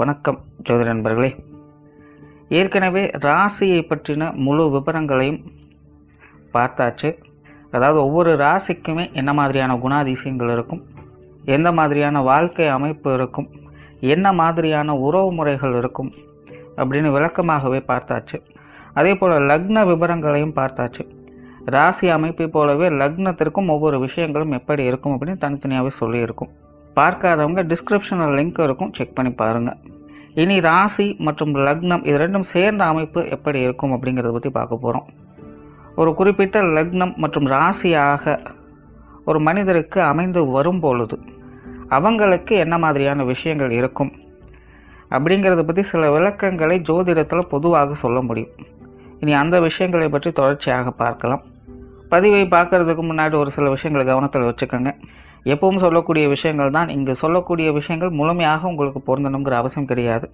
வணக்கம் ஜோதிட நண்பர்களே. ஏற்கனவே ராசியை பற்றின முழு விவரங்களையும் பார்த்தாச்சு. அதாவது ஒவ்வொரு ராசிக்குமே என்ன மாதிரியான குணாதிசயங்கள் இருக்கும், எந்த மாதிரியான வாழ்க்கை அமைப்பு இருக்கும், என்ன மாதிரியான உறவு முறைகள் இருக்கும் அப்படின்னு விளக்கமாகவே பார்த்தாச்சு. அதே போல் லக்ன விவரங்களையும் பார்த்தாச்சு. ராசி அமைப்பை போலவே லக்னத்திற்கும் ஒவ்வொரு விஷயங்களும் எப்படி இருக்கும் அப்படின்னு தனித்தனியாகவே சொல்லியிருக்கும். பார்க்காதவங்க டிஸ்கிரிப்ஷனில் லிங்க் இருக்கும், செக் பண்ணி பாருங்கள். இனி ராசி மற்றும் லக்னம் இது ரெண்டும் சேர்ந்த அமைப்பு எப்படி இருக்கும் அப்படிங்கிறத பற்றி பார்க்க போகிறோம். ஒரு குறிப்பிட்ட லக்னம் மற்றும் ராசியாக ஒரு மனிதருக்கு அமைந்து வரும் பொழுது அவங்களுக்கு என்ன மாதிரியான விஷயங்கள் இருக்கும் அப்படிங்கிறத பற்றி சில விளக்கங்களை ஜோதிடத்தில் பொதுவாக சொல்ல முடியும். இனி அந்த விஷயங்களை பற்றி தொடர்ச்சியாக பார்க்கலாம். பதிவை பார்க்கறதுக்கு முன்னாடி ஒரு சில விஷயங்களை கவனத்தில் வச்சுக்கோங்க. எப்பவும் சொல்லக்கூடிய விஷயங்கள் தான். இங்கு சொல்லக்கூடிய விஷயங்கள் முழுமையாக உங்களுக்கு பொருந்தணுங்கிற அவசியம் கிடையாது.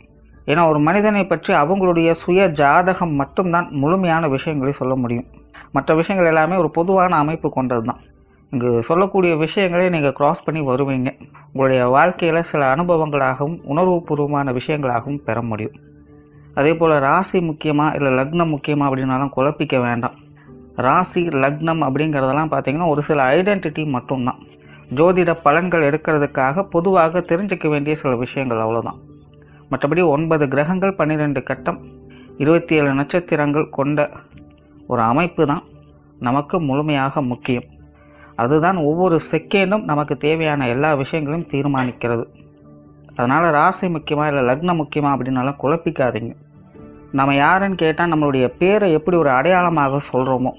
ஏன்னா ஒரு மனிதனை பற்றி அவங்களுடைய சுய ஜாதகம் மட்டும்தான் முழுமையான விஷயங்களை சொல்ல முடியும். மற்ற விஷயங்கள் எல்லாமே ஒரு பொதுவான அமைப்பு கொண்டது தான். இங்கு சொல்லக்கூடிய விஷயங்களை நீங்கள் கிராஸ் பண்ணி வருவீங்க. உங்களுடைய வாழ்க்கையில் சில அனுபவங்களாகவும் உணர்வுபூர்வமான விஷயங்களாகவும் பெற முடியும். அதே போல் ராசி முக்கியமாக இல்லை லக்னம் முக்கியமாக அப்படின்னாலும் குழப்பிக்க வேண்டாம். ராசி லக்னம் அப்படிங்கிறதெல்லாம் பார்த்தீங்கன்னா ஒரு சில ஐடென்டிட்டி மட்டும்தான். ஜோதிட பலன்கள் எடுக்கிறதுக்காக பொதுவாக தெரிஞ்சிக்க வேண்டிய சில விஷயங்கள் அவ்வளோதான். மற்றபடி 9 கிரகங்கள் 12 கட்டம் 27 நட்சத்திரங்கள் கொண்ட ஒரு அமைப்பு தான் நமக்கு முழுமையாக முக்கியம். அதுதான் ஒவ்வொரு செகண்டும் நமக்கு தேவையான எல்லா விஷயங்களையும் தீர்மானிக்கிறது. அதனால் ராசி முக்கியமாக இல்லை லக்னம் முக்கியமாக அப்படின்னாலும் குழப்பிக்காதீங்க. நம்ம யாருன்னு கேட்டால் நம்மளுடைய பேரை எப்படி ஒரு அடையாளமாக சொல்கிறோமோ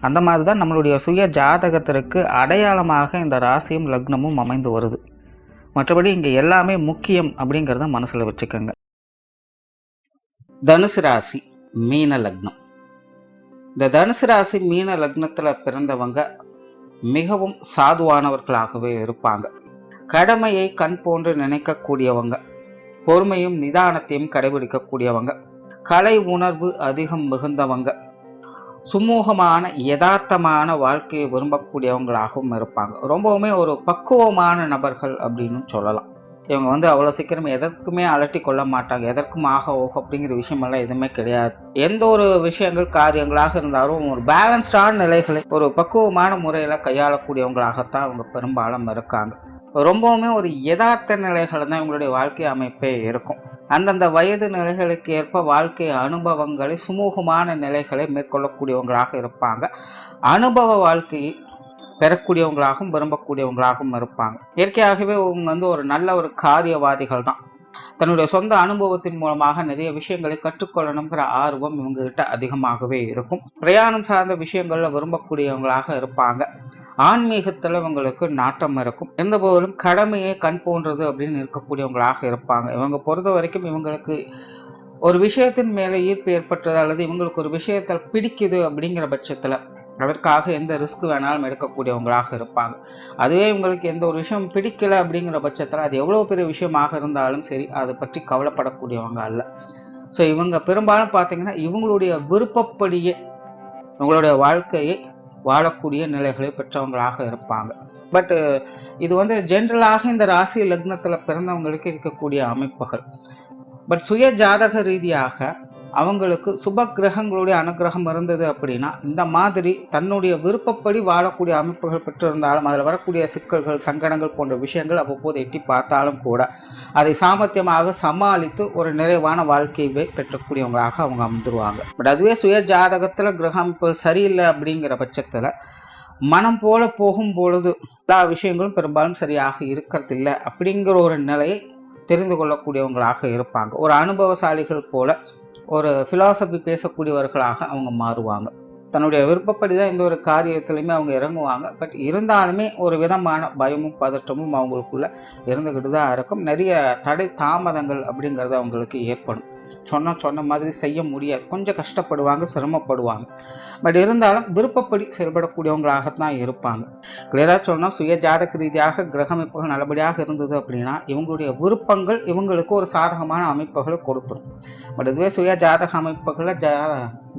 அந்த மாதிரி தான் நம்மளுடைய சுய ஜாதகத்திற்கு அடையாளமாக இந்த ராசியும் லக்னமும் அமைந்து வருது. மற்றபடி இங்கே எல்லாமே முக்கியம் அப்படிங்கிறத மனசில் வச்சுக்கோங்க. தனுசு ராசி மீன லக்னம். இந்த தனுசு ராசி மீன லக்னத்தில் பிறந்தவங்க மிகவும் சாதுவானவர்களாகவே இருப்பாங்க. கடமையை கண் போன்று நினைக்கக்கூடியவங்க, பொறுமையும் நிதானத்தையும் கடைபிடிக்கக்கூடியவங்க, கலை உணர்வு அதிகம் மிகுந்தவங்க, சுமூகமான யதார்த்தமான வாழ்க்கையை விரும்பக்கூடியவங்களாகவும் இருப்பாங்க. ரொம்பவுமே ஒரு பக்குவமான நபர்கள் அப்படின்னு சொல்லலாம். இவங்க அவ்வளோ சீக்கிரம் எதற்குமே அலட்டி கொள்ள மாட்டாங்க. எதற்கும் ஆக ஓக அப்படிங்கிற விஷயமெல்லாம் எதுவுமே கிடையாது. எந்த ஒரு விஷயங்கள் காரியங்களாக இருந்தாலும் ஒரு பேலன்ஸ்டான நிலைகளை ஒரு பக்குவமான முறையில் கையாளக்கூடியவங்களாகத்தான் அவங்க பெரும்பாலும் இருக்காங்க. ரொம்பவுமே ஒரு யதார்த்த நிலைகள் தான் இவங்களுடைய வாழ்க்கை அமைப்பே இருக்கும். அந்தந்த வயது நிலைகளுக்கு ஏற்ப வாழ்க்கை அனுபவங்களை சுமூகமான நிலைகளை மேற்கொள்ளக்கூடியவங்களாக இருப்பாங்க. அனுபவ வாழ்க்கையை பெறக்கூடியவங்களாகவும் விரும்பக்கூடியவங்களாகவும் இருப்பாங்க. இயற்கையாகவே இவங்க ஒரு நல்ல ஒரு காரியவாதிகள் தான். தன்னுடைய சொந்த அனுபவத்தின் மூலமாக நிறைய விஷயங்களை கற்றுக்கொள்ளணுங்கிற ஆர்வம் இவங்ககிட்ட அதிகமாகவே இருக்கும். பிரயாணம் சார்ந்த விஷயங்கள்ல விரும்பக்கூடியவங்களாக இருப்பாங்க. ஆன்மீகத்தில் இவங்களுக்கு நாட்டம் இருக்கும். இருந்தபோதிலும் கடமையை கண் போன்றது அப்படின்னு இருக்கக்கூடியவங்களாக இருப்பாங்க. இவங்க பொறுத்த வரைக்கும் இவங்களுக்கு ஒரு விஷயத்தின் மேலே ஈர்ப்பு ஏற்பட்டது அல்லது இவங்களுக்கு ஒரு விஷயத்தில் பிடிக்குது அப்படிங்கிற பட்சத்தில் அதற்காக எந்த ரிஸ்க் வேணாலும் எடுக்கக்கூடியவங்களாக இருப்பாங்க. அதுவே இவங்களுக்கு எந்த ஒரு விஷயம் பிடிக்கலை அப்படிங்கிற பட்சத்தில் அது எவ்வளோ பெரிய விஷயமாக இருந்தாலும் சரி அதை பற்றி கவலைப்படக்கூடியவங்க அல்ல. ஸோ இவங்க பெரும்பாலும் பார்த்தீங்கன்னா இவங்களுடைய விருப்பப்படியே இவங்களுடைய வாழ்க்கையை வாழக்கூடிய நிலைகளை பெற்றவங்களாக இருப்பாங்க. பட் இது ஜென்ரலாக இந்த ராசி லக்னத்தில் பிறந்தவங்களுக்கு இருக்கக்கூடிய அமைப்புகள். பட் சுய ஜாதக ரீதியாக அவங்களுக்கு சுப கிரகங்களுடைய அனுகிரகம் இருந்தது அப்படின்னா இந்த மாதிரி தன்னுடைய விருப்பப்படி வாழக்கூடிய அமைப்புகள் பெற்றிருந்தாலும் அதில் வரக்கூடிய சிக்கல்கள் சங்கடங்கள் போன்ற விஷயங்கள் அவ்வப்போது எட்டி பார்த்தாலும் கூட அதை சாமர்த்தியமாக சமாளித்து ஒரு நிறைவான வாழ்க்கையை பெற்றக்கூடியவங்களாக அவங்க அமைந்துருவாங்க. பட் அதுவே சுய ஜாதகத்தில் கிரக அமைப்புகள் சரியில்லை அப்படிங்கிற பட்சத்தில் மனம் போல போகும் பொழுது எல்லா விஷயங்களும் பெரும்பாலும் சரியாக இருக்கிறதில்லை அப்படிங்கிற ஒரு நிலையை தெரிந்து கொள்ளக்கூடியவங்களாக இருப்பாங்க. ஒரு அனுபவசாலிகள் போல ஒரு ஃபிலாசபி பேசக்கூடியவர்களாக அவங்க மாறுவாங்க. தன்னுடைய விருப்பப்படி தான் எந்த ஒரு காரியத்துலையுமே அவங்க இறங்குவாங்க. பட் இருந்தாலுமே ஒரு விதமான பயமும் பதற்றமும் அவங்களுக்குள்ள இருந்துக்கிட்டு தான் இருக்கும். நிறைய தடை தாமதங்கள் அப்படிங்கிறது அவங்களுக்கு ஏற்படும். சொன்ன மாதிரி செய்ய முடியாது. கொஞ்சம் கஷ்டப்படுவாங்க, சிரமப்படுவாங்க. பட் இருந்தாலும் விருப்பப்படி செயல்படக்கூடியவங்களாகத்தான் இருப்பாங்க. கிளியராக சொன்னால் சுய ஜாதக ரீதியாக கிரக அமைப்புகள் நல்லபடியாக இருந்தது அப்படின்னா இவங்களுடைய விருப்பங்கள் இவங்களுக்கு ஒரு சாதகமான அமைப்புகளை கொடுத்துரும். பட் இதுவே சுய ஜாதக அமைப்புகளில்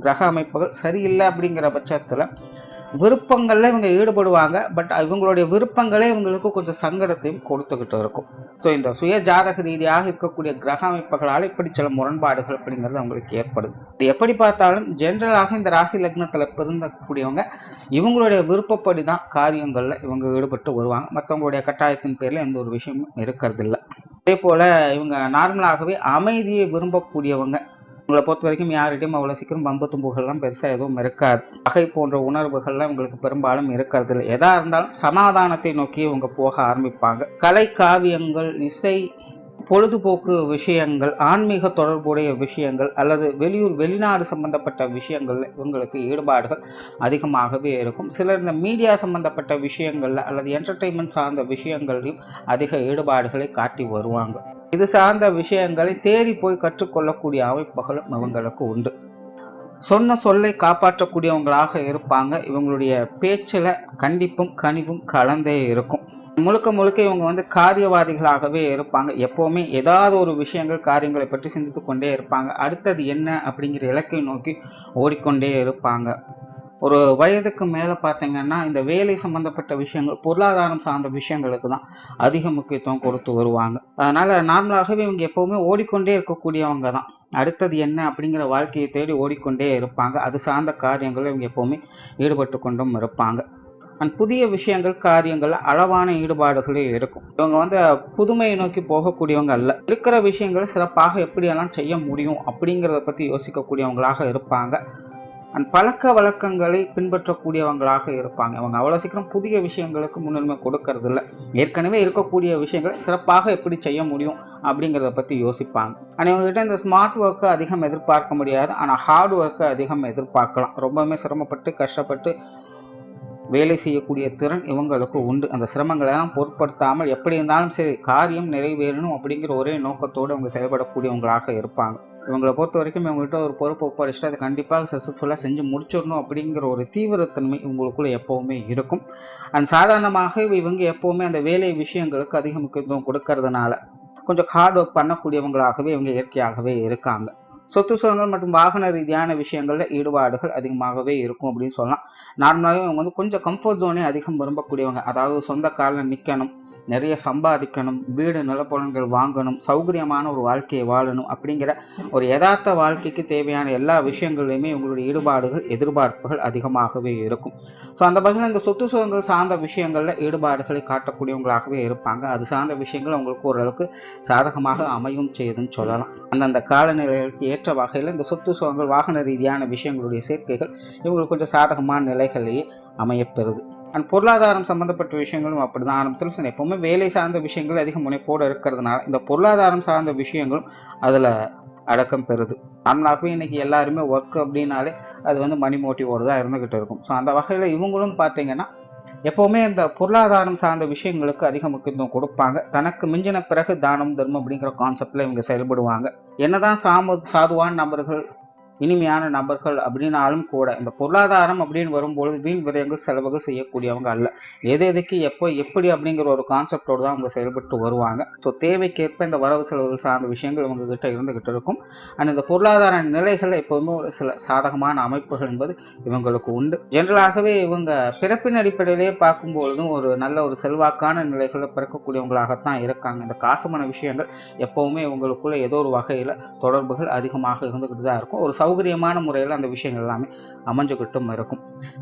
கிரக அமைப்புகள் சரியில்லை அப்படிங்கிற பட்சத்தில் விருப்பங்களில் இவங்க ஈடுபடுவாங்க. பட் இவங்களுடைய விருப்பங்களே இவங்களுக்கு கொஞ்சம் சங்கடத்தையும் கொடுத்துக்கிட்டு இருக்கும். ஸோ இந்த சுய ஜாதக ரீதியாக இருக்கக்கூடிய கிரக அமைப்புகளால் இப்படி சில முரண்பாடுகள் அப்படிங்கிறது அவங்களுக்கு ஏற்படுது. எப்படி பார்த்தாலும் ஜென்ரலாக இந்த ராசி லக்னத்தில் பிறந்தக்கூடியவங்க இவங்களுடைய விருப்பப்படி தான் காரியங்களில் இவங்க ஈடுபட்டு வருவாங்க. மற்றவங்களுடைய கட்டாயத்தின் பேரில் எந்த ஒரு விஷயமும் இருக்கிறது இல்லை. அதே போல் இவங்க நார்மலாகவே அமைதியை விரும்பக்கூடியவங்க. உங்களை பொறுத்த வரைக்கும் யார்கிட்டையும் அவ்வளோ சீக்கிரம் பம்பு தும்புகள்லாம் பெருசாக எதுவும் இருக்காது. பகை போன்ற உணர்வுகள்லாம் உங்களுக்கு பெரும்பாலும் இருக்கிறது இல்லை. எதாக இருந்தாலும் சமாதானத்தை நோக்கி இவங்க போக ஆரம்பிப்பாங்க. கலை காவியங்கள், இசை, பொழுதுபோக்கு விஷயங்கள், ஆன்மீக தொடர்புடைய விஷயங்கள் அல்லது வெளிநாடு சம்பந்தப்பட்ட விஷயங்கள்ல இவங்களுக்கு ஈடுபாடுகள் அதிகமாகவே இருக்கும். சிலர் இந்த மீடியா சம்பந்தப்பட்ட விஷயங்கள்ல அல்லது என்டர்டெயின்மெண்ட் சார்ந்த விஷயங்களையும் அதிக ஈடுபாடுகளை காட்டி வருவாங்க. இது சார்ந்த விஷயங்களை தேடி போய் கற்றுக்கொள்ளக்கூடிய அமைப்புகளும் இவங்களுக்கு உண்டு. சொன்ன சொல்லை காப்பாற்றக்கூடியவங்களாக இருப்பாங்க. இவங்களுடைய பேச்சில் கண்டிப்பும் கனிவும் கலந்தே இருக்கும். முழுக்க முழுக்க இவங்க காரியவாதிகளாகவே இருப்பாங்க. எப்போவுமே ஏதாவது ஒரு விஷயங்கள் காரியங்களை பற்றி சிந்தித்து கொண்டே இருப்பாங்க. அடுத்தது என்ன அப்படிங்கிற இலக்கை நோக்கி ஓடிக்கொண்டே இருப்பாங்க. ஒரு வயதுக்கு மேலே பார்த்தீங்கன்னா இந்த வேலை சம்மந்தப்பட்ட விஷயங்கள், பொருளாதாரம் சார்ந்த விஷயங்களுக்கு தான் அதிக முக்கியத்துவம் கொடுத்து வருவாங்க. அதனால் நார்மலாகவே இவங்க எப்போவுமே ஓடிக்கொண்டே இருக்கக்கூடியவங்க தான். அடுத்தது என்ன அப்படிங்கிற வாழ்க்கையை தேடி ஓடிக்கொண்டே இருப்பாங்க. அது சார்ந்த காரியங்கள் இவங்க எப்போவுமே ஈடுபட்டு கொண்டும் இருப்பாங்க. புதிய விஷயங்கள், காரியங்கள், அளவான ஈடுபாடுகளே இருக்கும். இவங்க புதுமையை நோக்கி போகக்கூடியவங்க அல்ல. இருக்கிற விஷயங்களை சிறப்பாக எப்படியெல்லாம் செய்ய முடியும் அப்படிங்கிறத பற்றி யோசிக்கக்கூடியவங்களாக இருப்பாங்க. பழக்க வழக்கங்களை பின்பற்றக்கூடியவங்களாக இருப்பாங்க. அவங்க அவ்வளோ சீக்கிரம் புதிய விஷயங்களுக்கு முன்னுரிமை கொடுக்கறது இல்லை. ஏற்கனவே இருக்கக்கூடிய விஷயங்களை சிறப்பாக எப்படி செய்ய முடியும் அப்படிங்கிறத பற்றி யோசிப்பாங்க. ஆனால் இவங்ககிட்ட இந்த ஸ்மார்ட் ஒர்க்கை அதிகம் எதிர்பார்க்க முடியாது. ஆனால் ஹார்ட் ஒர்க்கை அதிகம் எதிர்பார்க்கலாம். ரொம்பவுமே சிரமப்பட்டு கஷ்டப்பட்டு வேலை செய்யக்கூடிய திறன் இவங்களுக்கு உண்டு. அந்த சிரமங்களெல்லாம் பொருட்படுத்தாமல் எப்படி இருந்தாலும் சரி காரியம் நிறைவேறணும் அப்படிங்கிற ஒரே நோக்கத்தோடு அவங்க செயல்படக்கூடியவங்களாக இருப்பாங்க. இவங்களை பொறுத்த வரைக்கும் இவங்ககிட்ட ஒரு பொறுப்பு ஒப்படைச்சிட்டு அதை கண்டிப்பாக சக்ஸஸ்ஃபுல்லாக செஞ்சு முடிச்சிடணும் அப்படிங்கிற ஒரு தீவிரத்தன்மை இவங்களுக்குள்ள எப்போவுமே இருக்கும். சாதாரணமாக இவங்க எப்போவுமே அந்த வேலை விஷயங்களுக்கு அதிக முக்கியத்துவம் கொடுக்கறதுனால கொஞ்சம் ஹார்ட் ஒர்க் பண்ணக்கூடியவங்களாகவே இவங்க இயற்கையாகவே இருக்காங்க. சொத்து சுகங்கள் மற்றும் வாகன ரீதியான விஷயங்களில் ஈடுபாடுகள் அதிகமாகவே இருக்கும் அப்படின்னு சொல்லலாம். நார்மலாகவே இவங்க கொஞ்சம் கம்ஃபர்ட் ஜோனே அதிகம் விரும்பக்கூடியவங்க. அதாவது சொந்த காலில் நிற்கணும், நிறைய சம்பாதிக்கணும், வீடு நிலப்புலன்கள் வாங்கணும், சௌகரியமான ஒரு வாழ்க்கையை வாழணும் அப்படிங்கிற ஒரு யதார்த்த வாழ்க்கைக்கு தேவையான எல்லா விஷயங்களையுமே இவங்களுடைய ஈடுபாடுகள், எதிர்பார்ப்புகள் அதிகமாகவே இருக்கும். ஸோ அந்த வகையில் இந்த சொத்து சுகங்கள் சார்ந்த விஷயங்களில் ஈடுபாடுகளை காட்டக்கூடியவங்களாகவே இருப்பாங்க. அது சார்ந்த விஷயங்கள் அவங்களுக்கு ஓரளவுக்கு சாதகமாக அமையும் செய்யுதுன்னு சொல்லலாம். அந்தந்த காலநிலைகளுக்கு ஏற்ற வகையில் இந்த சொத்து சுகங்கள், வாகன ரீதியான விஷயங்களுடைய சேர்க்கைகள் இவங்களுக்கு கொஞ்சம் சாதகமான நிலைகளையே அமையப்பெறுது. பொருளாதாரம் சம்மந்தப்பட்ட விஷயங்களும் அப்படி தான். ஆரம்பத்தில் எப்போவுமே வேலை சார்ந்த விஷயங்கள் அதிக முனைப்போடு இருக்கிறதுனால இந்த பொருளாதாரம் சார்ந்த விஷயங்களும் அதில் அடக்கம் பெறுது. நார்மலாகவே இன்றைக்கி எல்லாருமே ஒர்க் அப்படின்னாலே அது மணி மோட்டிவோடு தான் இருந்துக்கிட்டு இருக்கும். ஸோ அந்த வகையில் இவங்களும் பார்த்தீங்கன்னா எப்போவுமே இந்த பொருளாதாரம் சார்ந்த விஷயங்களுக்கு அதிக முக்கியத்துவம் கொடுப்பாங்க. தனக்கு மிஞ்சின பிறகு தானம் தர்மம் அப்படிங்கிற கான்செப்டில் இவங்க செயல்படுவாங்க. என்னதான் சாதுவான நபர்கள், இனிமையான நபர்கள் அப்படின்னாலும் கூட இந்த பொருளாதாரம் அப்படின்னு வரும்பொழுது வீண் விரயங்கள், செலவுகள் செய்யக்கூடியவங்க அல்ல. எதுக்கு எப்போ எப்படி அப்படிங்கிற ஒரு கான்செப்டோடு தான் அவங்க செயல்பட்டு வருவாங்க. ஸோ தேவைக்கேற்ப இந்த வரவு செலவுகள் சார்ந்த விஷயங்கள் இவங்ககிட்ட இருந்துகிட்டு இருக்கும். அண்ட் இந்த பொருளாதார நிலைகள் எப்போதுமே ஒரு சில சாதகமான அமைப்புகள் என்பது இவங்களுக்கு உண்டு. ஜென்ரலாகவே இவங்க பிறப்பின் அடிப்படையிலேயே பார்க்கும்பொழுதும் ஒரு நல்ல ஒரு செல்வாக்கான நிலைகளில் பிறக்கக்கூடியவங்களாகத்தான் இருக்காங்க. இந்த காசுமான விஷயங்கள் எப்போவுமே இவங்களுக்குள்ள ஏதோ ஒரு வகையில் தொடர்புகள் அதிகமாக இருந்துக்கிட்டு தான் இருக்கும். ஒரு சௌகரியமான முறையில் அந்த விஷயங்கள் எல்லாமே அமைஞ்சுக்கிட்டும் இருக்கும்.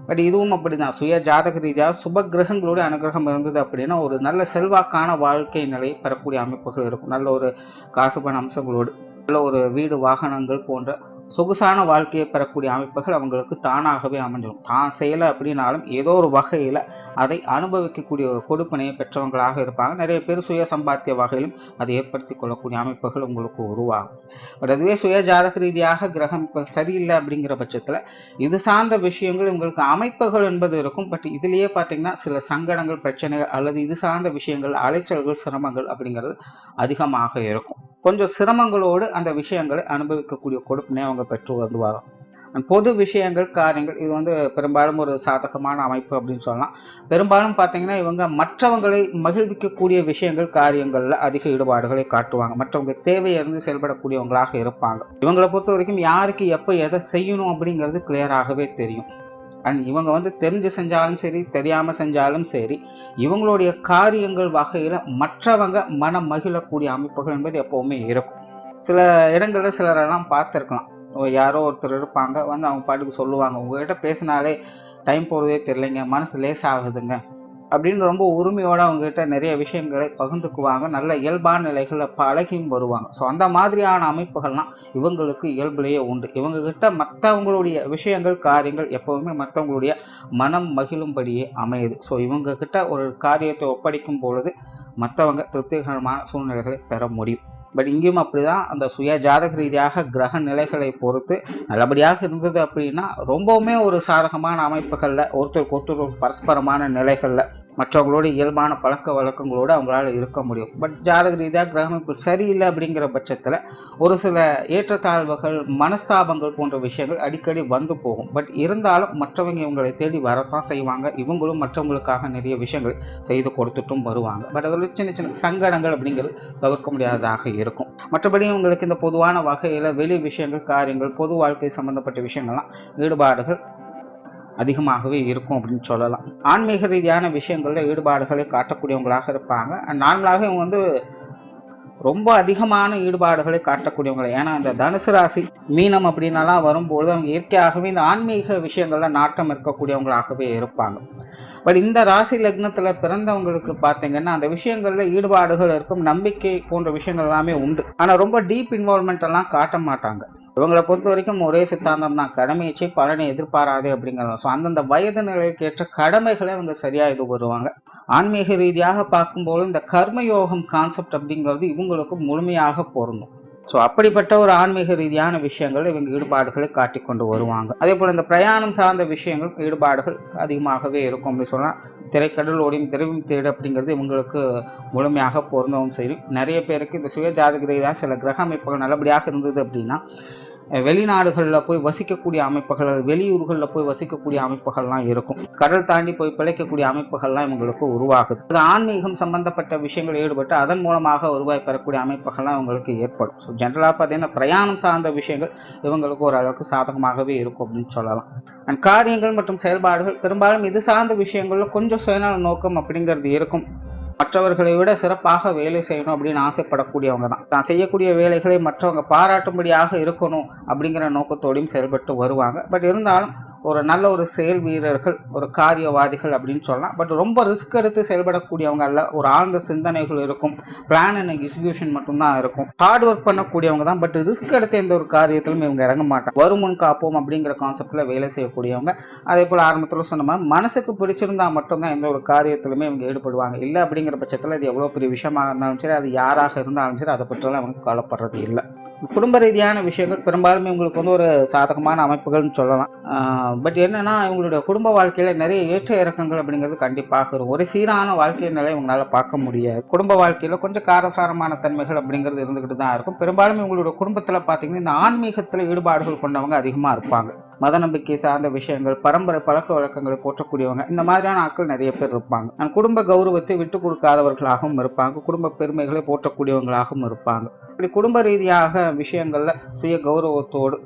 பட் இதுவும் அப்படி தான். சுய ஜாதக ரீதியாக சுப கிரகங்களோட அனுகிரகம் இருந்தது அப்படின்னா ஒரு நல்ல செல்வாக்கான வாழ்க்கை நிலை பெறக்கூடிய அமைப்புகள் இருக்கும். நல்ல ஒரு காசுபண அம்சங்களோடு நல்ல ஒரு வீடு, வாகனங்கள் போன்ற சொகுசான வாழ்க்கையை பெறக்கூடிய அமைப்புகள் அவங்களுக்கு தானாகவே அமைஞ்சிடும். தான் செய்யலை அப்படின்னாலும் ஏதோ ஒரு வகையில் அதை அனுபவிக்கக்கூடிய கொடுப்பனையை பெற்றவங்களாக இருப்பாங்க. நிறைய பேர் சுய சம்பாத்திய வகையிலும் அதை ஏற்படுத்தி கொள்ளக்கூடிய அமைப்புகள் உங்களுக்கு உருவாகும். பட் அதுவே சுய ஜாதக ரீதியாக கிரகம் சரியில்லை அப்படிங்கிற பட்சத்தில் இது சார்ந்த விஷயங்கள் உங்களுக்கு அமைப்புகள் என்பது இருக்கும். பட் இதுலேயே பார்த்திங்கன்னா சில சங்கடங்கள், பிரச்சனைகள் அல்லது இது சார்ந்த விஷயங்கள், அலைச்சல்கள், சிரமங்கள் அப்படிங்கிறது அதிகமாக இருக்கும். கொஞ்சம் சிரமங்களோடு அந்த விஷயங்களை அனுபவிக்கக்கூடிய கொடுப்பினை அவங்க பெற்று வருவாங்க. பொது விஷயங்கள், காரியங்கள் இது பெரும்பாலும் ஒரு சாதகமான அமைப்பு அப்படின்னு சொல்லலாம். பெரும்பாலும் பார்த்தீங்கன்னா இவங்க மற்றவங்களை மகிழ்விக்கக்கூடிய விஷயங்கள், காரியங்களில் அதிக ஈடுபாடுகளை காட்டுவாங்க. மற்றவங்க தேவையிலிருந்து செயல்படக்கூடியவங்களாக இருப்பாங்க. இவங்களை பொறுத்த வரைக்கும் யாருக்கு எப்போ எதை செய்யணும் அப்படிங்கிறது கிளியராகவே தெரியும். அண்ட் இவங்க வந்து தெரிஞ்சு செஞ்சாலும் சரி, தெரியாமல் செஞ்சாலும் சரி, இவங்களுடைய காரியங்கள் வகையில் மற்றவங்க மனம் மகிழக்கூடிய அமைப்புகள் என்பது எப்போவுமே இருக்கும். சில இடங்களில் சிலரெல்லாம் பார்த்துருக்கலாம், யாரோ ஒருத்தர் இருப்பாங்க, வந்து அவங்க பாட்டுக்கு சொல்லுவாங்க, உங்ககிட்ட பேசினாலே டைம் போகிறதே தெரியலைங்க, மனசு லேசாகுதுங்க அப்படின்னு ரொம்ப உரிமையோடு அவங்ககிட்ட நிறைய விஷயங்களை பகிர்ந்துக்குவாங்க. நல்ல இயல்பான நிலைகளில் பழகியும் வருவாங்க. ஸோ அந்த மாதிரியான அமைப்புகள்லாம் இவங்களுக்கு இயல்புலேயே உண்டு. இவங்ககிட்ட மற்றவங்களுடைய விஷயங்கள், காரியங்கள் எப்போவுமே மற்றவங்களுடைய மனம் மகிழும்படியே அமையுது. ஸோ இவங்ககிட்ட ஒரு காரியத்தை ஒப்படைக்கும் பொழுது மற்றவங்க திருப்திகரமான சூழ்நிலைகளை பெற முடியும். பட் இங்கேயும் அப்படி தான், அந்த சுய ஜாதக ரீதியாக கிரக நிலைகளை பொறுத்து நல்லபடியாக இருந்தது அப்படின்னா ரொம்பவுமே ஒரு சாதகமான அமைப்புகளில் ஒருத்தருக்கு ஒருத்தர் பரஸ்பரமான நிலைகளில் மற்றவங்களோட இயல்பான பழக்க வழக்கங்களோடு அவங்களால இருக்க முடியும். பட் ஜாதக ரீதியாக கிரகமைப்பு சரியில்லை அப்படிங்கிற பட்சத்தில் ஒரு சில ஏற்றத்தாழ்வுகள், மனஸ்தாபங்கள் போன்ற விஷயங்கள் அடிக்கடி வந்து போகும். பட் இருந்தாலும் மற்றவங்க இவங்களை தேடி வரத்தான் செய்வாங்க. இவங்களும் மற்றவங்களுக்காக நிறைய விஷயங்கள் செய்து கொடுத்துட்டும் வருவாங்க. பட் அதில் சின்ன சின்ன சங்கடங்கள் அப்படிங்கிறது தவிர்க்க முடியாததாக இருக்கும். மற்றபடி இவங்களுக்கு இந்த பொதுவான வகையில் வெளி விஷயங்கள், காரியங்கள், பொது வாழ்க்கை சம்பந்தப்பட்ட விஷயங்கள்லாம் ஈடுபாடுகள் அதிகமாகவே இருக்கும் அப்படின்னு சொல்லலாம். ஆன்மீக ரீதியான விஷயங்களில் ஈடுபாடுகளை காட்டக்கூடியவங்களாக இருப்பாங்க. நார்மலாக இவங்க வந்து ரொம்ப அதிகமான ஈடுபாடுகளை காட்டக்கூடியவங்க. ஏன்னா இந்த தனுசு ராசி, மீனம் அப்படின்னலாம் வரும்போது அவங்க இயற்கையாகவே இந்த ஆன்மீக விஷயங்களில் நாட்டம் இருக்கக்கூடியவங்களாகவே இருப்பாங்க. பட் இந்த ராசி லக்னத்தில் பிறந்தவங்களுக்கு பார்த்தீங்கன்னா அந்த விஷயங்களில் ஈடுபாடுகள் இருக்கும், நம்பிக்கை போன்ற விஷயங்கள் எல்லாமே உண்டு. ஆனால் ரொம்ப டீப் இன்வால்மெண்ட் எல்லாம் காட்ட மாட்டாங்க. இவங்களை பொறுத்த வரைக்கும் ஒரே சித்தாந்தம் தான், கடமையை பலனை எதிர்பாராது அப்படிங்கிறது. ஸோ அந்தந்த வயது நிலைக்கு ஏற்ற கடமைகளை இவங்க சரியாக இது வருவாங்க. ஆன்மீக ரீதியாக பார்க்கும்போது இந்த கர்மயோகம் கான்செப்ட் அப்படிங்கிறது இவங்களுக்கு முழுமையாக பொருந்தும். ஸோ அப்படிப்பட்ட ஒரு ஆன்மீக ரீதியான விஷயங்கள் இவங்க ஈடுபாடுகளை காட்டி கொண்டு வருவாங்க. அதே போல் இந்த பிரயாணம் சார்ந்த விஷயங்கள் ஈடுபாடுகள் அதிகமாகவே இருக்கும் அப்படின்னு சொன்னால், திரைக்கடல் ஓடியும் திரவியம் தேடு அப்படிங்கிறது இவங்களுக்கு முழுமையாக பொருந்தவும் சரி. நிறைய பேருக்கு இந்த சுய ஜாதக ரீதியாக சில கிரக அமைப்புகள் நல்லபடியாக இருந்தது அப்படின்னா வெளிநாடுகளில் போய் வசிக்கக்கூடிய அமைப்புகள், வெளியூர்களில் போய் வசிக்கக்கூடிய அமைப்புகள்லாம் இருக்கும். கடல் தாண்டி போய் பிழைக்கக்கூடிய அமைப்புகள்லாம் இவங்களுக்கு உருவாகுது. அது ஆன்மீகம் சம்பந்தப்பட்ட விஷயங்கள் ஈடுபட்டு அதன் மூலமாக உருவாய் பெறக்கூடிய அமைப்புகள்லாம் இவங்களுக்கு ஏற்படும். ஸோ ஜென்ரலாக பார்த்தீங்கன்னா பிரயாணம் சார்ந்த விஷயங்கள் இவங்களுக்கு ஓரளவுக்கு சாதகமாகவே இருக்கும் அப்படின்னு சொல்லலாம். அண்ட் காரியங்கள் மற்றும் செயல்பாடுகள் பெரும்பாலும் இது சார்ந்த விஷயங்களில் கொஞ்சம் சுயநல நோக்கம் அப்படிங்கிறது இருக்கும். மற்றவர்களை விட சிறப்பாக வேலை செய்யணும் அப்படின்னு ஆசைப்படக்கூடியவங்க தான். தான் செய்யக்கூடிய வேலைகளை மற்றவங்க பாராட்டும்படியாக இருக்கணும் அப்படிங்கிற நோக்கத்தோடையும் செயல்பட்டு வருவாங்க. பட் இருந்தாலும் ஒரு நல்ல ஒரு செயல் வீரர்கள், ஒரு காரியவாதிகள் அப்படின்னு சொல்லலாம். பட் ரொம்ப ரிஸ்க் எடுத்து செயல்படக்கூடியவங்க அல்ல. ஒரு ஆழ்ந்த சிந்தனைகள் இருக்கும், பிளான் அண்ட் எக்ஸிக்யூஷன் மட்டும்தான் இருக்கும். ஹார்ட் ஒர்க் பண்ணக்கூடியவங்க தான். பட் ரிஸ்க் எடுத்து எந்த ஒரு காரியத்திலும் இவங்க இறங்க மாட்டாங்க. வருமுன் காப்போம் அப்படிங்கிற கான்செப்டில் வேலை செய்யக்கூடியவங்க. அதே போல் ஆரம்பத்தில் சொன்ன மாதிரி மனசுக்கு பிடிச்சிருந்தா மட்டும்தான் எந்த ஒரு காரியத்திலுமே இவங்க ஈடுபடுவாங்க. இல்லை அப்படிங்கிற பட்சத்தில் அது எவ்வளோ பெரிய விஷயமாக இருந்தாலும் சரி, அது யாராக இருந்தாலும் சரி, அதை பற்றிலாம் அவங்க கவலைப்படுறது இல்லை. குடும்ப ரீதியான விஷயங்கள் பெரும்பாலுமே உங்களுக்கு வந்து ஒரு சாதகமான அமைப்புகள்னு சொல்லலாம். பட் என்னென்னா இவங்களுடைய குடும்ப வாழ்க்கையில் நிறைய ஏற்ற இறக்கங்கள் அப்படிங்கிறது கண்டிப்பாக இருக்கும். ஒரு சீரான வாழ்க்கை நிலை இவங்களால் பார்க்க முடியாது. குடும்ப வாழ்க்கையில் கொஞ்சம் காரசாரமான தன்மைகள் அப்படிங்கிறது இருந்துக்கிட்டு தான் இருக்கும். பெரும்பாலும் இவங்களுடைய குடும்பத்தில் பார்த்தீங்கன்னா இந்த ஆன்மீகத்தில் ஈடுபாடுகள் கொண்டவங்க அதிகமாக இருப்பாங்க. மத நம்பிக்கை சார்ந்த விஷயங்கள், பரம்பரை பழக்க வழக்கங்களை போற்றக்கூடியவங்க, இந்த மாதிரியான ஆட்கள் நிறைய பேர் இருப்பாங்க. குடும்ப கௌரவத்தை விட்டு கொடுக்காதவர்களாகவும் இருப்பாங்க. குடும்ப பெருமைகளை போற்றக்கூடியவங்களாகவும் இருப்பாங்க. இப்படி குடும்ப ரீதியாக விஷயங்கள்ல சுய கௌரவத்தோடு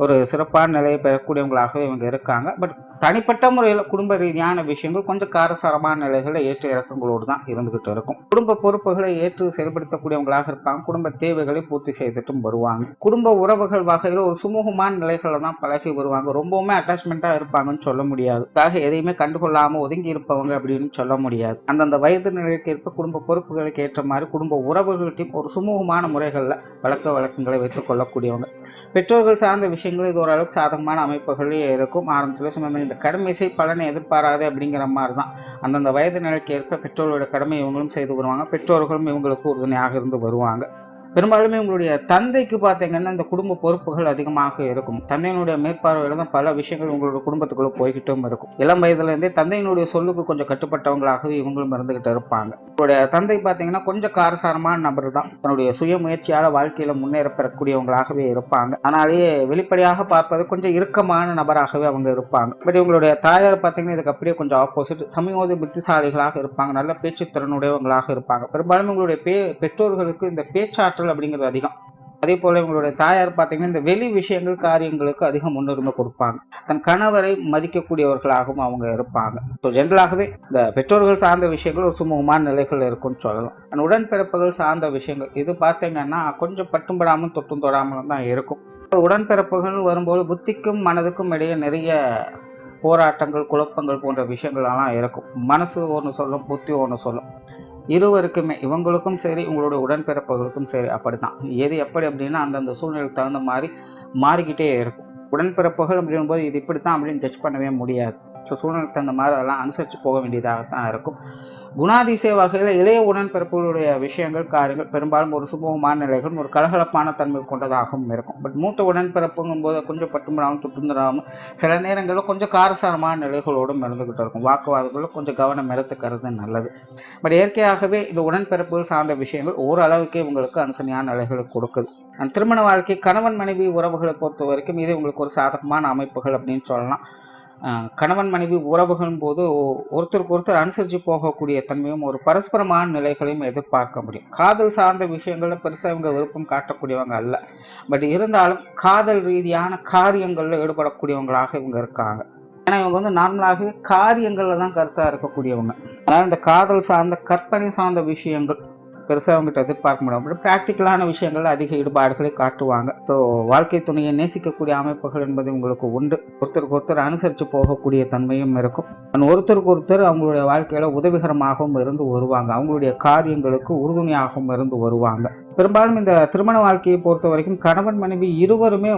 ஒரு சிறப்பான நிலையை பெறக்கூடியவங்களாகவே இவங்க இருக்காங்க. பட் தனிப்பட்ட முறையில் குடும்ப ரீதியான விஷயங்கள் கொஞ்சம் காரசாரமான நிலைகளில் ஏற்ற இறக்கங்களோடு தான் இருந்துகிட்டு இருக்கும். குடும்ப பொறுப்புகளை ஏற்று செயல்படுத்தக்கூடியவங்களாக இருப்பாங்க. குடும்ப தேவைகளை பூர்த்தி செய்துட்டும் வருவாங்க. குடும்ப உறவுகள் வகையில் ஒரு சுமூகமான நிலைகளை தான் பழகி வருவாங்க. ரொம்பவுமே அட்டாச்மெண்ட்டாக இருப்பாங்கன்னு சொல்ல முடியாது. எதையுமே கண்டுகொள்ளாமல் ஒதுங்கி இருப்பவங்க அப்படின்னு சொல்ல முடியாது. அந்தந்த வயது நிலைக்கு ஏற்ப குடும்ப பொறுப்புகளுக்கு ஏற்ற மாதிரி குடும்ப உறவுகள்கிட்டையும் ஒரு சுமூகமான முறைகளில் பழக்க வழக்கங்களை வைத்துக் கொள்ளக்கூடியவங்க. பெற்றோர்கள் சார்ந்த விஷயங்கள் இது ஓரளவுக்கு சாதகமான அமைப்புகளே இருக்கும். ஆரம்பத்தில் சொன்ன இந்த கடமை பலனை எதிர்பாராது அப்படிங்கிற மாதிரி தான். அந்தந்த வயது நிலைக்கு ஏற்ப பெற்றோர்களோட கடமை இவங்களும் செய்து வருவாங்க. பெற்றோர்களும் இவங்களுக்கு உறுதுணையாக இருந்து வருவாங்க. பெரும்பாலுமே உங்களுடைய தந்தைக்கு பார்த்தீங்கன்னா இந்த குடும்ப பொறுப்புகள் அதிகமாக இருக்கும். தந்தையினுடைய மேற்பார்வையில் தான் பல விஷயங்கள் உங்களோட குடும்பத்துக்குள்ள போய்கிட்டும் இருக்கும். இளம் வயதுலேருந்தே தந்தையினுடைய சொல்லுக்கு கொஞ்சம் கட்டுப்பட்டவங்களாகவே இவங்களும் இருந்துகிட்டு இருப்பாங்க. உங்களுடைய தந்தை பார்த்தீங்கன்னா கொஞ்சம் காரசாரமான நபர் தான். தன்னுடைய சுய முயற்சியால் வாழ்க்கையில் முன்னேற பெறக்கூடியவங்களாகவே இருப்பாங்க. ஆனாலேயே வெளிப்படையாக பார்ப்பது கொஞ்சம் இறுக்கமான நபராகவே அவங்க இருப்பாங்க. பட் இவங்களுடைய தாயார் பார்த்தீங்கன்னா இதுக்கு அப்படியே கொஞ்சம் ஆப்போசிட், சமயோதி புத்திசாலிகளாக இருப்பாங்க. நல்ல பேச்சு திறனுடையவங்களாக இருப்பாங்க. பெரும்பாலும் உங்களுடைய பெற்றோர்களுக்கு இந்த பேச்சாற்றல் அப்படிங்கிறது அதிகம். அதே போல் இவங்களுடைய தாயார் பார்த்தீங்கன்னா இந்த வெளி விஷயங்கள் காரியங்களுக்கு அதிக முன்னுரிமை கொடுப்பாங்க. தன் கணவரை மதிக்கக்கூடியவர்களாகவும் அவங்க இருப்பாங்க. ஸோ ஜென்ரலாகவே இந்த பெற்றோர்கள் சார்ந்த விஷயங்கள் ஒரு சுமூகமான நிலைகள் இருக்கும்னு சொல்லலாம். அந்த உடன்பிறப்புகள் சார்ந்த விஷயங்கள் இது பார்த்தீங்கன்னா கொஞ்சம் பட்டும்படாமல் தொட்டும் தொடாமலும் தான் இருக்கும். உடன்பிறப்புகள் வரும்போது புத்திக்கும் மனதுக்கும் இடையே நிறைய போராட்டங்கள் குழப்பங்கள் போன்ற விஷயங்கள்லாம் இருக்கும். மனசு ஒன்று சொல்லும், புத்தி ஒன்று சொல்லும். இருவருக்குமே இவங்களுக்கும் சரி உங்களுடைய உடன்பிறப்புகளுக்கும் சரி அப்படித்தான். எது எப்படி அப்படின்னா அந்தந்த சூழ்நிலைக்கு தகுந்த மாதிரி மாறிக்கிட்டே இருக்கும். உடன்பிறப்புகள் அப்படிங்கும்போது இது இப்படித்தான் அப்படின்னு ஜட்ஜ் பண்ணவே முடியாது. ஸோ சூழ்நிலைக்கு தகுந்த மாதிரி அதெல்லாம் அனுசரித்து போக வேண்டியதாகத்தான் இருக்கும். குணாதிசய வகையில் இளைய உடன்பிறப்புகளுடைய விஷயங்கள் காரியங்கள் பெரும்பாலும் ஒரு சுமூகமான நிலைகளும் ஒரு கலகலப்பான தன்மை கொண்டதாகவும் இருக்கும். பட் மூத்த உடன்பிறப்புங்கும் போது கொஞ்சம் பட்டும்படாமல் துட்டுந்துடாமல் சில நேரங்களில் கொஞ்சம் காரசாரமான நிலைகளோடும் இருந்துக்கிட்டு இருக்கும். வாக்குவாதங்களும் கொஞ்சம் கவனம் எடுத்துக்கிறது நல்லது. பட் இயற்கையாகவே இந்த உடன்பிறப்புகள் சார்ந்த விஷயங்கள் ஓரளவுக்கே உங்களுக்கு அனுசரணையான நிலைகளை கொடுக்குது. திருமண வாழ்க்கை கணவன் மனைவி உறவுகளை பொறுத்த வரைக்கும் இது உங்களுக்கு ஒரு சாதகமான அமைப்புகள் அப்படின்னு சொல்லலாம். கணவன் மனைவி உறவுகளும் போது ஒருத்தருக்கு ஒருத்தர் அனுசரித்து போகக்கூடிய தன்மையும் ஒரு பரஸ்பரமான நிலைகளையும் எதிர்பார்க்க முடியும். காதல் சார்ந்த விஷயங்களில் பெருசாக இவங்க விருப்பம் காட்டக்கூடியவங்க அல்ல. பட் இருந்தாலும் காதல் ரீதியான காரியங்களில் ஈடுபடக்கூடியவங்களாக இவங்க இருக்காங்க. ஏன்னா இவங்க நார்மலாகவே காரியங்களில் தான் கருத்தாக இருக்கக்கூடியவங்க. அதனால் இந்த காதல் சார்ந்த கற்பனை சார்ந்த விஷயங்கள் பெருசாக அவங்ககிட்ட எதிர்பார்க்க முடியும். அப்படி ப்ராக்டிக்கலான விஷயங்கள் அதிக ஈடுபாடுகளை காட்டுவாங்க. ஸோ வாழ்க்கை துணையை நேசிக்கக்கூடிய அமைப்புகள் என்பது உங்களுக்கு உண்டு. ஒருத்தருக்கு ஒருத்தர் அனுசரித்து போகக்கூடிய தன்மையும் இருக்கும். ஒருத்தருக்கு ஒருத்தர் அவங்களுடைய வாழ்க்கையில் உதவிகரமாகவும் இருந்து வருவாங்க. அவங்களுடைய காரியங்களுக்கு உறுதுணையாகவும் இருந்து வருவாங்க. பெரும்பாலும் இந்த திருமண வாழ்க்கையை பொறுத்த வரைக்கும் கணவன் மனைவி இருவருமே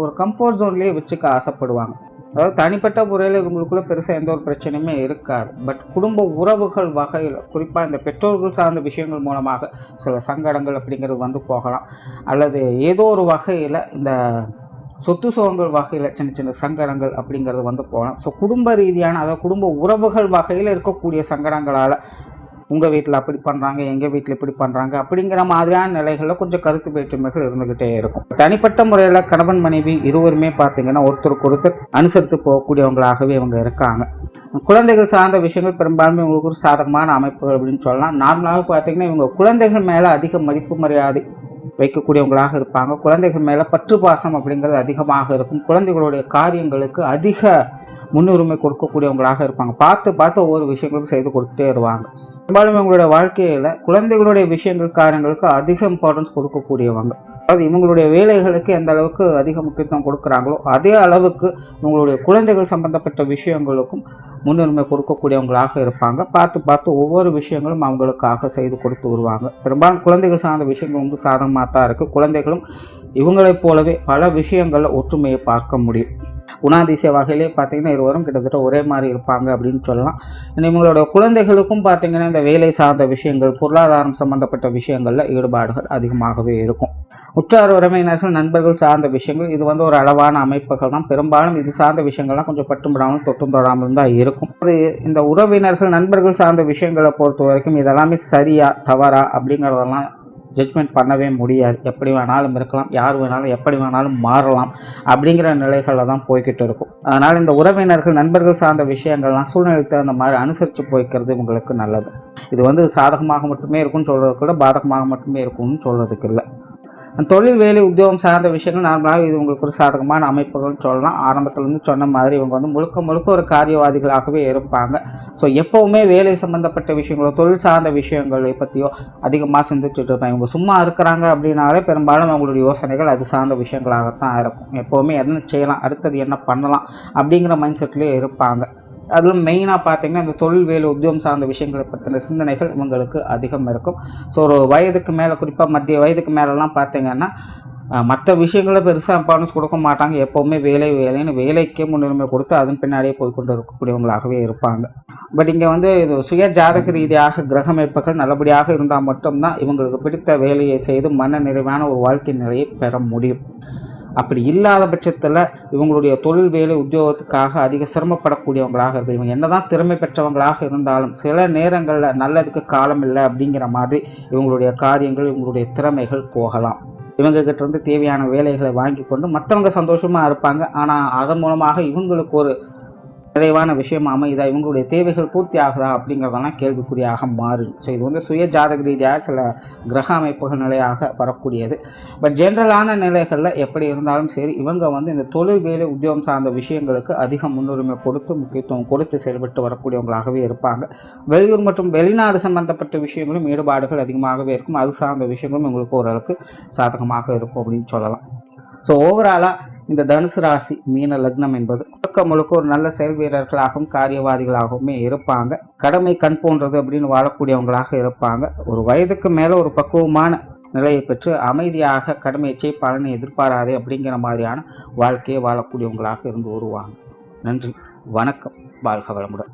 ஒரு கம்ஃபர்ட் ஜோன்லேயே வச்சுக்க ஆசைப்படுவாங்க. அதாவது தனிப்பட்ட முறையில் இவங்களுக்குள்ள பெருசாக எந்த ஒரு பிரச்சனையுமே இருக்காது. பட் குடும்ப உறவுகள் வகையில் குறிப்பாக இந்த பெற்றோர்கள் சார்ந்த விஷயங்கள் மூலமாக சில சங்கடங்கள் அப்படிங்கிறது போகலாம். அல்லது ஏதோ ஒரு வகையில் இந்த சொத்து சுகங்கள் வகையில் சின்ன சின்ன சங்கடங்கள் அப்படிங்கிறது போகலாம். ஸோ குடும்ப ரீதியான அதாவது குடும்ப உறவுகள் வகையில் இருக்கக்கூடிய சங்கடங்களால் உங்கள் வீட்டில் அப்படி பண்ணுறாங்க, எங்கள் வீட்டில் இப்படி பண்ணுறாங்க அப்படிங்கிற மாதிரியான நிலைகளில் கொஞ்சம் கருத்து வேற்றுமைகள் இருந்துக்கிட்டே இருக்கும். தனிப்பட்ட முறையில் கணவன் மனைவி இருவருமே பார்த்தீங்கன்னா ஒருத்தருக்கு ஒருத்தர் அனுசரித்து போகக்கூடியவங்களாகவே இவங்க இருக்காங்க. குழந்தைகள் சார்ந்த விஷயங்கள் பெரும்பாலுமே இவங்களுக்கு ஒரு சாதகமான அமைப்புகள் அப்படின்னு சொல்லலாம். நார்மலாக பார்த்தீங்கன்னா இவங்க குழந்தைகள் மேலே அதிக மதிப்பு மரியாதை வைக்கக்கூடியவங்களாக இருப்பாங்க. குழந்தைகள் மேலே பற்று பாசம் அப்படிங்கிறது அதிகமாக இருக்கும். குழந்தைகளுடைய காரியங்களுக்கு அதிக முன்னுரிமை கொடுக்கக்கூடியவங்களாக இருப்பாங்க. பார்த்து ஒவ்வொரு விஷயங்களும் செய்து கொடுத்துட்டே வருவாங்க. பெரும்பாலும் இவங்களுடைய வாழ்க்கையில் குழந்தைகளுடைய விஷயங்கள் காரியங்களுக்கு அதிக இம்பார்ட்டன்ஸ் கொடுக்கக்கூடியவங்க. அதாவது இவங்களுடைய வேலைகளுக்கு எந்த அளவுக்கு அதிக முக்கியத்துவம் கொடுக்குறாங்களோ அதே அளவுக்கு இவங்களுடைய குழந்தைகள் சம்பந்தப்பட்ட விஷயங்களுக்கும் முன்னுரிமை கொடுக்கக்கூடியவங்களாக இருப்பாங்க. பார்த்து ஒவ்வொரு விஷயங்களும் அவங்களுக்காக செய்து கொடுத்து வருவாங்க. பெரும்பாலும் குழந்தைகள் சார்ந்த விஷயங்கள் சாதகமாக தான் இருக்குது. குழந்தைகளும் இவங்களைப் போலவே பல விஷயங்களில் ஒற்றுமையை பார்க்க முடியும். குணாதிசய வகையிலே பார்த்தீங்கன்னா இருவரும் கிட்டத்தட்ட ஒரே மாதிரி இருப்பாங்க அப்படின்னு சொல்லலாம். இவங்களோட குழந்தைகளுக்கும் பார்த்தீங்கன்னா இந்த வேலை சார்ந்த விஷயங்கள் பொருளாதாரம் சம்பந்தப்பட்ட விஷயங்களில் ஈடுபாடுகள் அதிகமாகவே இருக்கும். உற்றார் உறவினர்கள் நண்பர்கள் சார்ந்த விஷயங்கள் இது ஒரு அளவான அமைப்புகள் தான். பெரும்பாலும் இது சார்ந்த விஷயங்கள்லாம் கொஞ்சம் பட்டும்படாமல் தொட்டும் தொடாமல் தான் இருக்கும். இந்த உறவினர்கள் நண்பர்கள் சார்ந்த விஷயங்களை பொறுத்த வரைக்கும் இதெல்லாமே சரியா தவறா அப்படிங்கிறதெல்லாம் ஜட்ஜ்மெண்ட் பண்ணவே முடியாது. எப்படி வேணாலும் இருக்கலாம், யார் வேணாலும் எப்படி வேணாலும் மாறலாம் அப்படிங்கிற நிலைகளில் தான் போய்கிட்டு இருக்கும். அதனால் இந்த உறவினர்கள் நண்பர்கள் சார்ந்த விஷயங்கள்லாம் சூழ்நிலைக்கு தகுந்த மாதிரி அனுசரித்து போய்க்கிறது உங்களுக்கு நல்லது. இது சாதகமாக மட்டுமே இருக்கும்னு சொல்கிறதுக்கு கூட பாதகமாக மட்டுமே இருக்கும்னு சொல்கிறதுக்கு இல்லை. தொழில் வேலை உத்தியோகம் சார்ந்த விஷயங்கள் நார்மலாக இது உங்களுக்கு ஒரு சாதகமான அமைப்புகள்னு சொல்லலாம். ஆரம்பத்துலேருந்து சொன்ன மாதிரி இவங்க முழுக்க ஒரு காரியவாதிகளாகவே இருப்பாங்க. ஸோ எப்போவுமே வேலை சம்மந்தப்பட்ட விஷயங்களோ தொழில் சார்ந்த விஷயங்களை பற்றியோ அதிகமாக சிந்திச்சுட்டு இருப்பாங்க. இவங்க சும்மா இருக்கிறாங்க அப்படின்னாலே பெரும்பாலும் அவங்களுடைய யோசனைகள் அது சார்ந்த விஷயங்களாகத்தான் இருக்கும். எப்போவுமே என்ன செய்யலாம், அடுத்தது என்ன பண்ணலாம் அப்படிங்கிற மைண்ட் செட்லேயே இருப்பாங்க. அதில் மெயினாக பார்த்தீங்கன்னா இந்த தொழில் வேலை உத்தியோகம் சார்ந்த விஷயங்களை பற்றின சிந்தனைகள் இவங்களுக்கு அதிகம் இருக்கும். ஸோ ஒரு வயதுக்கு மேலே குறிப்பாக மத்திய வயதுக்கு மேலெலாம் பார்த்தீங்கன்னா மற்ற விஷயங்களை பெருசாக இம்பார்ட்டன்ஸ் கொடுக்க மாட்டாங்க. எப்போவுமே வேலைன்னு வேலைக்கே முன்னுரிமை கொடுத்து அதன் பின்னாடியே போய்கொண்டு இருக்கக்கூடியவங்களாகவே இருப்பாங்க. பட் இங்கே இது சுய ஜாதக ரீதியாக கிரக அமைப்புகள் நல்லபடியாக இருந்தால் மட்டும்தான் இவங்களுக்கு பிடித்த வேலையை செய்து மன நிறைவான ஒரு வாழ்க்கை நிலையை பெற முடியும். அப்படி இல்லாத பட்சத்தில் இவங்களுடைய தொழில் வேலை உத்தியோகத்துக்காக அதிக சிரமப்படக்கூடியவங்களாக இருக்கும். இவங்க என்னதான் திறமை பெற்றவங்களாக இருந்தாலும் சில நேரங்களில் நல்லதுக்கு காலம் இல்லை அப்படிங்கிற மாதிரி இவங்களுடைய காரியங்கள் இவங்களுடைய திறமைகள் போகலாம். இவங்ககிட்ட தேவையான வேலைகளை வாங்கி கொண்டு மற்றவங்க சந்தோஷமாக இருப்பாங்க. ஆனால் அதன் மூலமாக இவங்களுக்கு ஒரு நிறைவான விஷயம் அமைதா, இவங்களுடைய தேவைகள் பூர்த்தி ஆகுதா அப்படிங்கிறதெல்லாம் கேள்விக்குறியாக மாறும். ஸோ இது வந்து சுய ஜாதக ரீதியாக சில கிரக அமைப்புகள் நிலையாக வரக்கூடியது. பட் ஜென்ரலான நிலைகளில் எப்படி இருந்தாலும் சரி, இவங்க வந்து இந்த தொழில் வேலை உத்தியோகம் சார்ந்த விஷயங்களுக்கு அதிக முன்னுரிமை கொடுத்து முக்கியத்துவம் கொடுத்து செயல்பட்டு வரக்கூடியவங்களாகவே இருப்பாங்க. வெளியூர் மற்றும் வெளிநாடு சம்பந்தப்பட்ட விஷயங்களும் ஈடுபாடுகள் அதிகமாகவே இருக்கும். அது சார்ந்த விஷயங்களும் உங்களுக்கு ஓரளவுக்கு சாதகமாக இருக்கும் அப்படின்னு சொல்லலாம். ஸோ ஓவராலாக இந்த தனுசு ராசி மீன லக்னம் என்பது முழுக்க ஒரு நல்ல செயல் வீரர்களாகவும் காரியவாதிகளாகவுமே இருப்பாங்க. கடமை கண் போன்றது அப்படின்னு வாழக்கூடியவங்களாக இருப்பாங்க. ஒரு வயதுக்கு மேலே ஒரு பக்குவமான நிலையை பெற்று அமைதியாக கடமையை பலனை எதிர்பாராதே அப்படிங்கிற மாதிரியான வாழ்க்கையை வாழக்கூடியவங்களாக இருந்து வருவாங்க. நன்றி, வணக்கம், வாழ்க வளமுடன்.